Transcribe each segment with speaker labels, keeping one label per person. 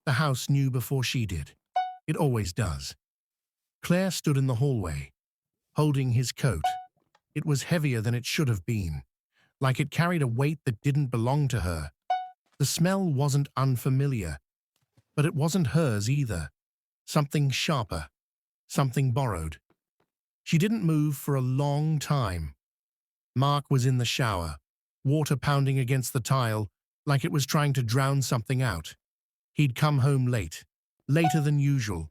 Speaker 1: The house knew before she did. It always does. Claire stood in the hallway, holding his coat. It was heavier than it should have been, like it carried a weight that didn't belong to her. The smell wasn't unfamiliar, but it wasn't hers either. Something sharper, something borrowed. She didn't move for a long time. Mark was in the shower, water pounding against the tile like it was trying to drown something out. He'd come home late, later than usual.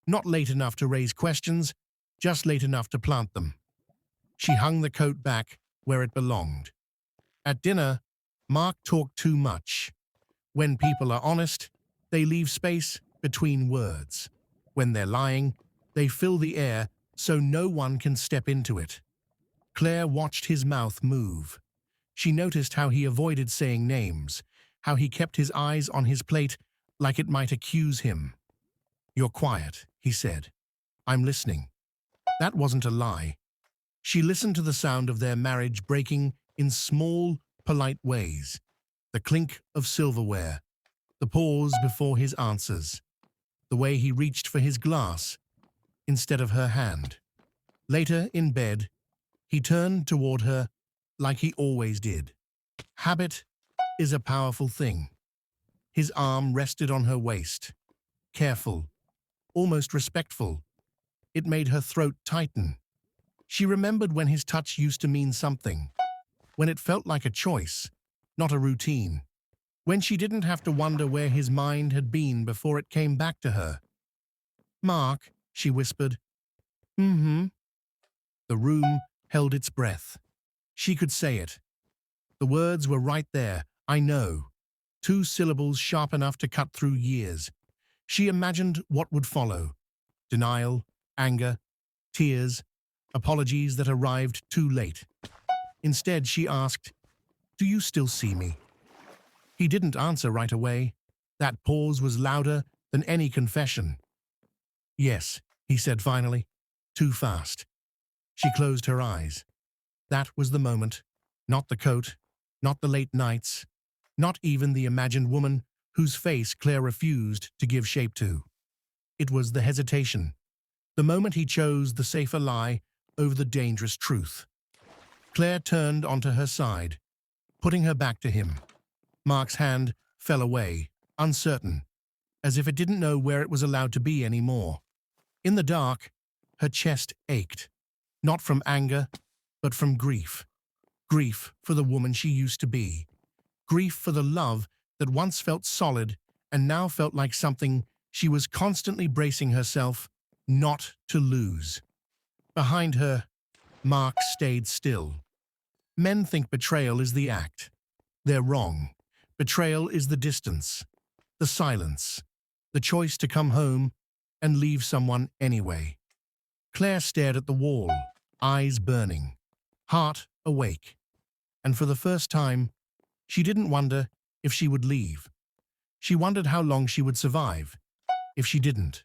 Speaker 1: Not late enough to raise questions, just late enough to plant them. She hung the coat back where it belonged. At dinner, Mark talked too much. When people are honest, they leave space between words. When they're lying, they fill the air so no one can step into it. Claire watched his mouth move. She noticed how he avoided saying names, how he kept his eyes on his plate like it might accuse him. "You're quiet," he said. "I'm listening." That wasn't a lie. She listened to the sound of their marriage breaking in small, polite ways. The clink of silverware, the pause before his answers, the way he reached for his glass instead of her hand. Later, in bed, he turned toward her like he always did. Habit is a powerful thing. His arm rested on her waist, careful, almost respectful. It made her throat tighten. She remembered when his touch used to mean something, when it felt like a choice, not a routine, when she didn't have to wonder where his mind had been before it came back to her. "Mark," she whispered. "Mm-hmm." The room held its breath. She could say it. The words were right there, "I know." 2 syllables sharp enough to cut through years. She imagined what would follow. Denial, anger, tears, apologies that arrived too late. Instead, she asked, "Do you still see me?" He didn't answer right away. That pause was louder than any confession. "Yes," he said finally, too fast. She closed her eyes. That was the moment. Not the coat, not the late nights, not even the imagined woman whose face Claire refused to give shape to. It was the hesitation, the moment he chose the safer lie over the dangerous truth. Claire turned onto her side, putting her back to him. Mark's hand fell away, uncertain, as if it didn't know where it was allowed to be anymore. In the dark, her chest ached, not from anger, but from grief. Grief for the woman she used to be. Grief for the love that once felt solid and now felt like something she was constantly bracing herself not to lose. Behind her, Mark stayed still. Men think betrayal is the act. They're wrong. Betrayal is the distance, the silence, the choice to come home and leave someone anyway. Claire stared at the wall, eyes burning, heart awake. And for the first time, she didn't wonder if she would leave. She wondered how long she would survive if she didn't.